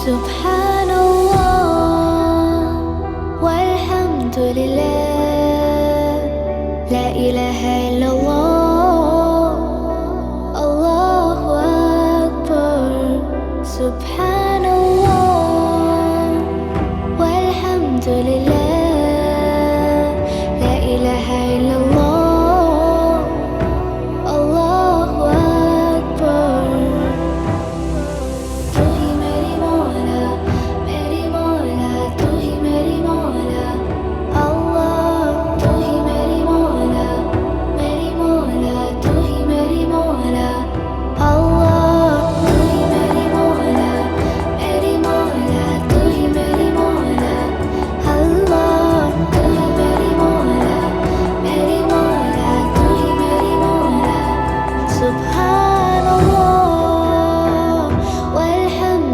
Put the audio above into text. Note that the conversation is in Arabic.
سبحان الله والحمد لله، لا إله إلا الله، الله أكبر. سبحان